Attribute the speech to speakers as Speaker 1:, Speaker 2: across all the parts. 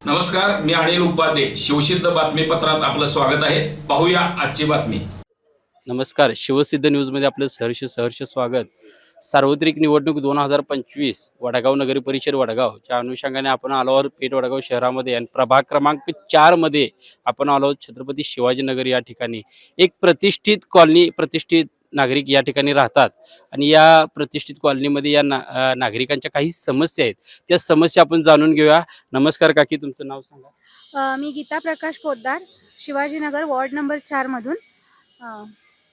Speaker 1: नमस्कार, मी अनिल उपाध्ये. शिवसिद्ध बातमीपत्रात आपलं स्वागत आहे. पाहूया आजची बातमी.
Speaker 2: नमस्कार. शिवसिद्ध न्यूजमध्ये आपलं सहर्ष स्वागत. सार्वत्रिक निवडणूक 2025 वडगाव नगर परिषद वडगावच्या अनुषंगाने आपण आलो आहोत पेठ वडगाव शहरामध्ये आणि प्रभाग क्रमांक 4 मध्ये आपण आलो आहोत छत्रपती शिवाजीनगर या ठिकाणी. एक प्रतिष्ठित कॉलनी, प्रतिष्ठित नागरिक या ठिकाणी राहतात आणि या प्रतिष्ठित कॉलनीमध्ये या नागरिकांच्या काही समस्या आहेत. त्या समस्या आपण जाणून घेऊया. नमस्कार काकी, तुमचं नाव सांगा.
Speaker 3: मी गीता प्रकाश पोद्दार, शिवाजीनगर वॉर्ड नंबर 4 मधून.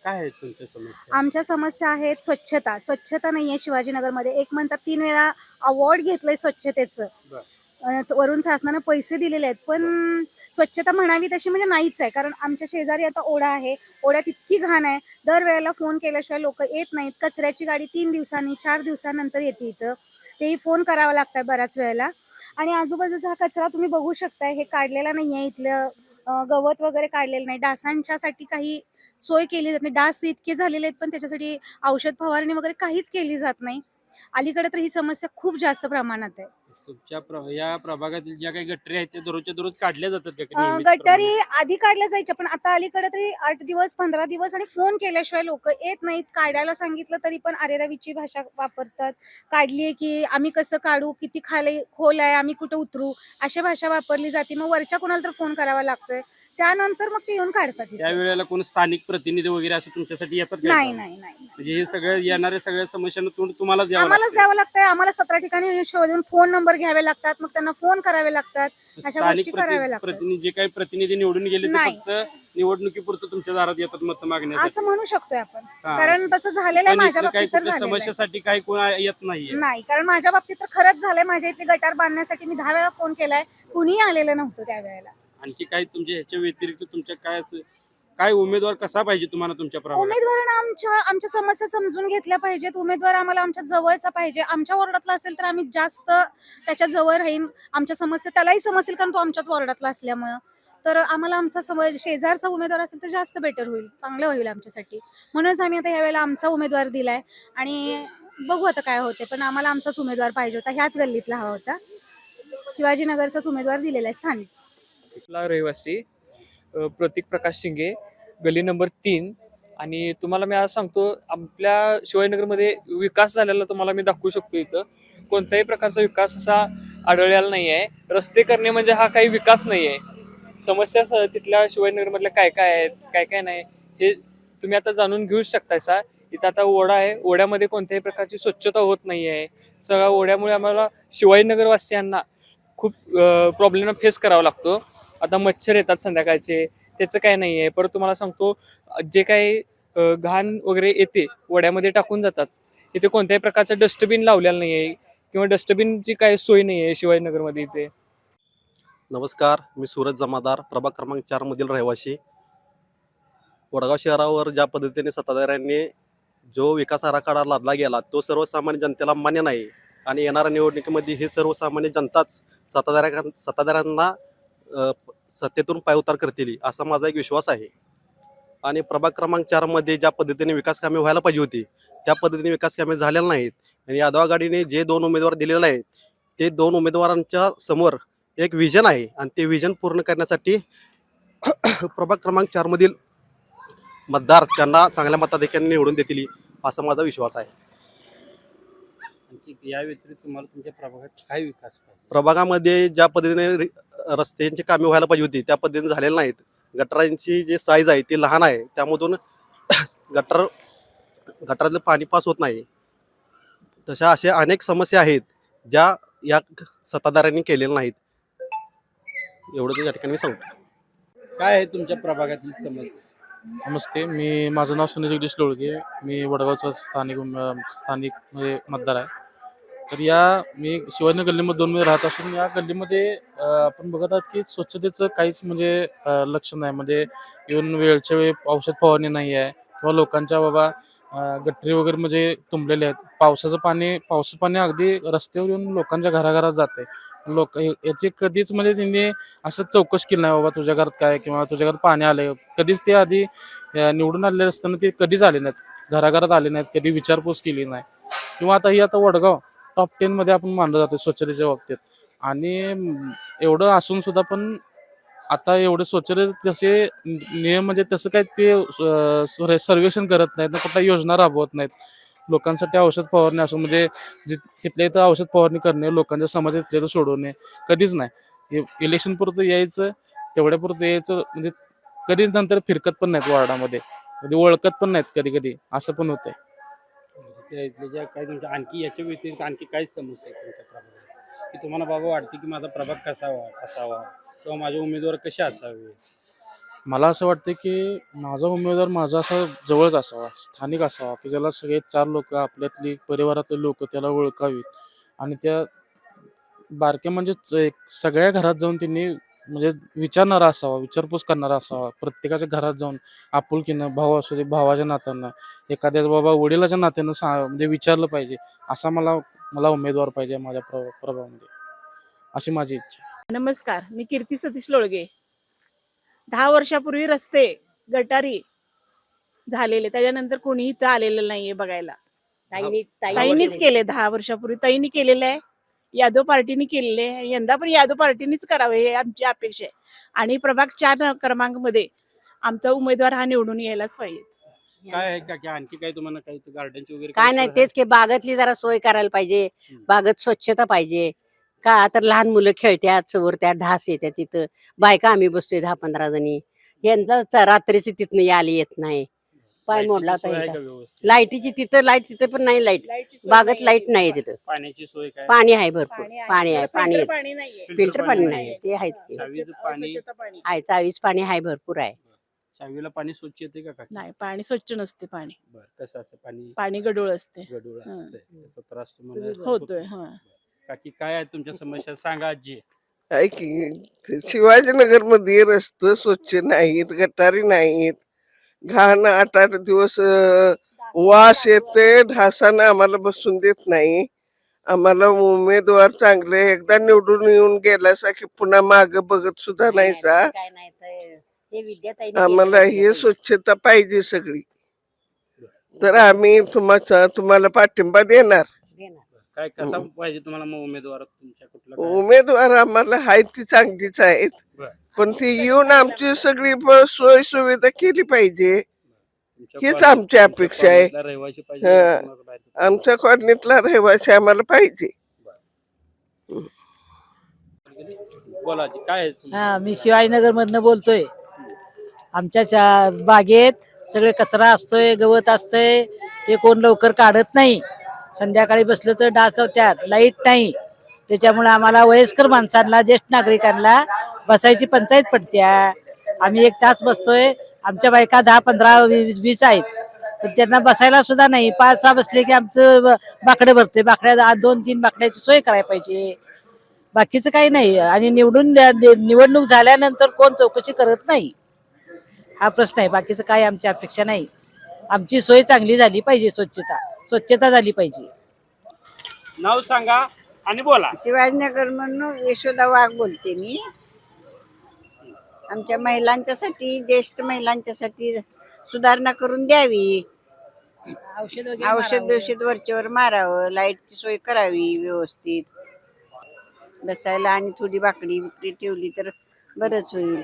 Speaker 2: काय आहे तुमच्या समस्या?
Speaker 3: आमच्या समस्या आहेत स्वच्छता नाही आहे शिवाजीनगरमध्ये. एक म्हणतात 3 वेळा अवॉर्ड घेतलंय स्वच्छतेचं. वरून शासनानं पैसे दिलेले आहेत, पण स्वच्छता म्हणावी तशी म्हणजे नाहीच आहे. कारण आमच्या शेजारी आता ओढा आहे, ओढ्यात इतकी घाण आहे, दरवेळेला फोन केल्याशिवाय लोक येत नाहीत. कचऱ्याची गाडी 3 दिवसांनी 4 दिवसानंतर येते इथं, तेही फोन करावा लागतंय बऱ्याच वेळेला. आणि आजूबाजूचा हा कचरा तुम्ही बघू शकताय, हे काढलेला नाहीये. इथलं गवत वगैरे काढलेलं नाही. डासांच्यासाठी काही सोय केली जात नाही. डास इतके झालेले आहेत, पण त्याच्यासाठी औषध फवारणी वगैरे काहीच केली जात नाही. अलीकडे तर ही समस्या खूप जास्त प्रमाणात आहे.
Speaker 2: तुमच्या या प्रभागातील ज्या काही गटरी आहेत त्या दररोजच्या दररोज काढल्या जातात का नियमित
Speaker 3: गटारी
Speaker 2: प्रमाणात?
Speaker 3: आधी काढल्या जायच्या, पण आता अलीकडे तरी 8 दिवस 15 दिवस आणि फोन केल्याशिवाय लोक येत नाहीत. काढायला सांगितलं तरी पण अरेरावीची भाषा वापरतात. काढलीये की आम्ही कसं काढू, किती खाली खोल आहे, आम्ही कुठं उतरू, अशा भाषा वापरली जाते. मग वरच्या कोणाला तर फोन करावा लागतोय, त्यानंतर मग ते येऊन काढतात इथे.
Speaker 2: त्यावेळेला कोण स्थानिक प्रतिनिधी वगैरे असं तुमच्यासाठी येतात का?
Speaker 3: नाही नाही नाही
Speaker 2: म्हणजे हे सगळं येणाऱ्या सगळ्या समस्यांना तोंड तुम्हालाच द्यावं
Speaker 3: आम्हालाच
Speaker 2: लागतं.
Speaker 3: द्यावं लागतंय. आम्हाला 17 ठिकाणी शोधून फोन नंबर घ्यावे लागतात, मग त्यांना फोन करावे लागतात, अशा
Speaker 2: स्थानिक
Speaker 3: गोष्टी कराव्या लागतात.
Speaker 2: प्रतिनिधी जे काही प्रतिनिधी निवडून गेले ते
Speaker 3: नाही.
Speaker 2: फक्त निवडणुकीपुरतं तुमच्या दारात येतात मत मागण्यासाठी.
Speaker 3: असं म्हणू शकतोय आपण,
Speaker 2: हा.
Speaker 3: कारण तसं झालेलं आहे.
Speaker 2: पण
Speaker 3: माझ्या
Speaker 2: इथलं काही
Speaker 3: बाबतीत तर
Speaker 2: कुठल्या
Speaker 3: झालेलं आहे.
Speaker 2: समस्यासाठी काही कोण येत नाहीये.
Speaker 3: नाही, कारण माझ्या बाबतीत तर खरंच झालंय. माझ्या इथे गटार बांधण्यासाठी मी 10 वेळा फोन केलाय, कुणीही आलेलं नव्हतं त्यावेळेला.
Speaker 2: आणखी काही तुमच्या ह्याच्या व्यतिरिक्त तुमच्या काय उमेदवार कसा पाहिजे तुम्हाला तुमच्या प्रभागात?
Speaker 3: उमेदवारांना आमच्या समस्या समजून घेतल्या पाहिजेत. उमेदवार आम्हाला आमच्या जवळचा पाहिजे. आमच्या वॉर्डातला असेल तर आम्ही जास्त त्याच्या जवळ राहीन. आमच्या समस्या त्यालाही समजतील, कारण तो आमच्याच वॉर्डातला असल्यामुळं. तर आम्हाला आमचा शेजारचा उमेदवार असेल तर जास्त बेटर होईल, चांगलं होईल आमच्यासाठी. म्हणूनच आम्ही आता यावेळेला आमचा उमेदवार दिलाय आणि बघू आता काय होते. पण आम्हाला आमचाच उमेदवार पाहिजे होता, ह्याच गल्लीतला हवा होता. शिवाजीनगरचाच उमेदवार दिलेला आहे स्थानिक.
Speaker 4: रहिवासी प्रतीक प्रकाश शिंगे, गली नंबर 3. आणि तुम्हाला मी आज सांगतो, आपल्या शिवाजीनगरमध्ये विकास झालेला तुम्हाला मी दाखवू शकतो. इथं कोणत्याही प्रकारचा विकास असा आढळलेला नाही आहे. रस्ते करणे म्हणजे हा काही विकास नाही आहे. समस्या तिथल्या शिवाजीनगरमधल्या काय काय आहेत, काय काय नाही, हे तुम्ही आता जाणून घेऊ शकताय. इथं आता ओढा आहे, ओढ्यामध्ये कोणत्याही प्रकारची स्वच्छता होत नाही आहे. सगळ्या ओढ्यामुळे आम्हाला शिवाजीनगरवासियांना खूप प्रॉब्लेम फेस करावा लागतो. आता मच्छर येतात संध्याकाळचे, त्याचं काय नाही आहे. परत तुम्हाला सांगतो, जे काही घाण वगैरे येते वड्यामध्ये टाकून जातात. इथे कोणत्याही प्रकारचं डस्टबिन लावलेलं नाही आहे किंवा डस्टबिनची काही सोय नाही आहे शिवाजीनगरमध्ये इथे.
Speaker 5: नमस्कार, मी सूरज जमादार, प्रभाग क्रमांक 4 मधील रहिवासी. वडगाव शहरावर ज्या पद्धतीने सत्ताधाऱ्यांनी जो विकास आराखडा लादला गेला तो सर्वसामान्य जनतेला मान्य नाही. आणि येणाऱ्या निवडणुकीमध्ये हे सर्वसामान्य जनताच सत्ताधाऱ्यांना सत्तेतून पायउतार करतील असा माझा एक विश्वास आहे. आणि प्रभाग क्रमांक 4 मध्ये ज्या पद्धतीने विकास कामे व्हायला पाहिजे होती त्या पद्धतीने विकास कामे झालेली नाहीत. आणि यादव आघाडीने जे 2 उमेदवार दिलेले आहेत ते 2 उमेदवारांच्या समोर एक व्हिजन आहे आणि ते व्हिजन पूर्ण करण्यासाठी प्रभाग क्रमांक 4 मधील मतदार त्यांना चांगल्या मताधिक्याने निवडून देतील असा माझा विश्वास आहे.
Speaker 2: आणखी या व्यतिरिक्त तुम्हाला तुमच्या प्रभागात काय विकास पाहिजे?
Speaker 5: प्रभागामध्ये ज्या पद्धतीने रस्त्यांची कामे व्हायला पाहिजे होती त्या पद्धतीने झालेल्या नाहीत. गटारांची जी साईज आहे ती लहान आहे, त्यामधून गटारातलं पाणी पास होत नाही. तशा अशा अनेक समस्या आहेत ज्या या सत्ताधाऱ्यांनी केलेल्या नाहीत. एवढं या ठिकाणी मी सांगतो.
Speaker 2: काय आहे तुमच्या प्रभागातील समस्या?
Speaker 4: नमस्ते, माझं नाव सुनील जगदीश लोळगे. मी वडगावचा स्थानिक म्हणजे मतदार आहे. तर मी शिवाजीनगर गल्लीमध्ये 2 मध्ये राहत असून या गल्लीमध्ये आपण बघत आहात की स्वच्छतेचं काहीच म्हणजे लक्ष नाही. म्हणजे येऊन वेळच्या वेळी औषध फवारणी नाही आहे किंवा लोकांच्या गटरी वगैरे म्हणजे तुंबलेले आहेत. पावसाचं पाणी अगदी रस्त्यावर येऊन लोकांच्या घराघरात जाते. लोक याची कधीच म्हणजे त्यांनी असं चौकशी केली नाही, बाबा तुझ्या घरात काय किंवा तुझ्या घरात पाणी आलंय. कधीच ते आधी निवडून आलेले असताना ते कधीच आले नाहीत, घराघरात आले नाहीत, कधी विचारपूस केली नाही. किंवा आता वडगाव टॉप 10 मध्ये आपण मानलं जातो स्वच्छतेच्या बाबतीत.
Speaker 6: आणि एवढं असून सुद्धा पण आता एवढे स्वच्छते तसे नियम म्हणजे तसं काय ते सर्वेक्षण करत नाहीत ना, कुठल्या योजना राबवत नाहीत. लोकांसाठी औषध फवारणी असो म्हणजे तिथल्या इथं औषध फवारणी करणे, लोकांच्या समाजात तिथल्या इथं सोडवणे कधीच नाही. इलेक्शन पुरतं यायचं, तेवढ्यापुरतं यायचं, म्हणजे कधीच नंतर फिरकत पण नाहीत वार्डामध्ये, कधी ओळखत पण नाहीत, कधी कधी असं पण होतंय.
Speaker 2: इथल्या ज्या काही तुमच्या आणखी याच्या व्यतिरिक्त आणखी काय समस्या आहेत तुमच्या प्रभागात की तुम्हाला बाबा वाटते की माझा प्रभाग कसावा किंवा माझे उमेदवार कसे असावे?
Speaker 6: मला असं वाटतं की माझा उमेदवार माझा असा जवळच असावा, स्थानिक असावा, की ज्याला सगळे 4 लोक आपल्यातली परिवारातले लोक त्याला ओळखावीत आणि त्या बारक्या म्हणजे सगळ्या घरात जाऊन त्यांनी म्हणजे विचारणारा असावा, विचारपूस करणारा असावा, प्रत्येकाच्या घरात जाऊन आपुलकीनं, भाऊ असू दे भावाच्या नात्यानं, एखाद्या बाबा वडिलाच्या नात्यानं म्हणजे विचारलं पाहिजे. असा मला मला उमेदवार पाहिजे माझ्या प्रभावामध्ये, अशी माझी इच्छा आहे.
Speaker 7: नमस्कार, मी कीर्ती सतीश लोळगे. 10 वर्षापूर्वी रस्ते गटारी झालेले, त्याच्यानंतर कोणी इथं आलेलं नाहीये बघायला. ताईनीच केले 10 वर्षापूर्वी, ताईनी केलेलं आहे, यादव पार्टीने केलेले आहे. यंदा पण यादव पार्टीनेच करावे हे आमची अपेक्षा आहे. आणि प्रभाग 4 क्रमांकमध्ये आमचा उमेदवार हा निवडून यायलाच पाहिजे.
Speaker 2: काय आहे का की आणखी काही तुम्हाला काही गार्डनची वगैरे
Speaker 8: काय नाही, तेच की बागेतली जरा सोय करायला पाहिजे, बागेत स्वच्छता पाहिजे. का तर लहान मुलं खेळत्यात, चोरत्यात, ढास येतात तिथं, बायका आम्ही बसतोय 10-15 जणी. यंदा रात्रीची तिथनं यायला येत नाही, पाय मोडला
Speaker 2: लाईटीची सोय आहे
Speaker 8: होता.
Speaker 2: का व्यवस्थित?
Speaker 8: लाईटीची तिथं लाईट तिथं पण नाही, लाईट
Speaker 7: लाईटची सोय
Speaker 8: बागेत
Speaker 7: नाहीये
Speaker 8: लाईट
Speaker 7: तिथं.
Speaker 8: नाही तिथं.
Speaker 2: पाण्याची सोय काय?
Speaker 8: पाणी आहे भरपूर, पाणी आहे,
Speaker 7: फिल्टर
Speaker 8: पाणी आहे.
Speaker 7: पाणी नाहीये.
Speaker 8: फिल्टर पाणी
Speaker 2: नाहीये.
Speaker 8: नाही, ते आहेच की.
Speaker 2: चावीचं पाणी
Speaker 7: स्वच्छता पाणी
Speaker 8: आहे, चावीच पाणी आहे, भरपूर आहे.
Speaker 2: चावीला पाणी स्वच्छ येते का काकी?
Speaker 7: नाही, पाणी स्वच्छ नसते. पाणी
Speaker 2: बरं, कसं असं पाणी
Speaker 7: पाणी गढूळ असते,
Speaker 2: गढूळ
Speaker 7: हं.
Speaker 2: असतंय, त्याचा त्रास तुम्हाला
Speaker 7: होतोय.
Speaker 2: होतो.
Speaker 7: हं.
Speaker 2: काकी काय आहे तुमच्या समस्या सांगा आजी.
Speaker 9: आहे की शिवाजीनगर मध्ये रस्ते स्वच्छ नाहीत, गटारी नाहीत, घाण 8-8 दिवस वास येते, ढासानं आम्हाला बसून देत नाही. आम्हाला उमेदवार चांगले एकदा निवडून येऊन गेलासा की पुन्हा माग बघत सुद्धा नाहीसा.
Speaker 8: काय नाही तर हे विद्याताईंनी
Speaker 9: आम्हाला
Speaker 8: केलेलं
Speaker 9: ही
Speaker 8: आहे.
Speaker 9: स्वच्छता पाहिजे सगळी, तर आम्ही तुम्हाला पाठिंबा देणार.
Speaker 8: देणार.
Speaker 2: काय कसा पाहिजे तुम्हाला मग उमेदवार तुमच्या कुठला काय?
Speaker 9: उमेदवार आम्हाला हाय ती चांगलीच आहेत,
Speaker 2: बरं.
Speaker 9: पण ती येऊन आमची सगळी सोय सुविधा केली पाहिजे,
Speaker 2: तुमच्या
Speaker 9: हीच
Speaker 2: कॉलनीत-
Speaker 9: आमची अपेक्षा आहे.
Speaker 2: कॉलनीतला रहिवासी पाहिजे
Speaker 9: हं.
Speaker 2: का तुम्हाला बाहेरचं?
Speaker 9: आमच्या कॉलनीतला रहिवासी आम्हाला पाहिजे.
Speaker 2: बोला आजी, काय आहे समस्या?
Speaker 10: हा, मी शिवाजीनगर मधनं बोलतोय. आमच्या बागेत सगळे कचरा असतोय, गवत असतंय, ते कोण लवकर काढत नाही. संध्याकाळी बसलं तर डास होत्यात, लाईट नाही. त्याच्यामुळे आम्हाला वयस्कर माणसांना, ज्येष्ठ नागरिकांना बसायची पंचायत पडत्या. आम्ही 1 तास बसतोय, आमच्या बायका 10, 15, 20 आहेत, पण त्यांना बसायला सुद्धा नाही. 5-6 बसले की आमचं बाकडे भरते. बाकड्या 2-3 बाकड्याची सोय करायला पाहिजे, बाकीचं काही नाही. आणि निवडणूक झाल्यानंतर कोण चौकशी करत नाही, हा प्रश्न आहे. बाकीचं काय आमची अपेक्षा नाही. आमची सोय चांगली झाली पाहिजे, स्वच्छता झाली पाहिजे.
Speaker 2: नाव सांगा आणि बोला.
Speaker 11: शिवाजीनगर म्हणून यशोदा वाघ बोलते मी. आमच्या महिलांच्यासाठी, ज्येष्ठ महिलांच्यासाठी सुधारणा करून द्यावी. औषध बिवषध वरच्यावर मारावं, लाईटची सोय करावी व्यवस्थित, बसायला आणि थोडी बाकडी बिकडी ठेवली तर बरंच होईल.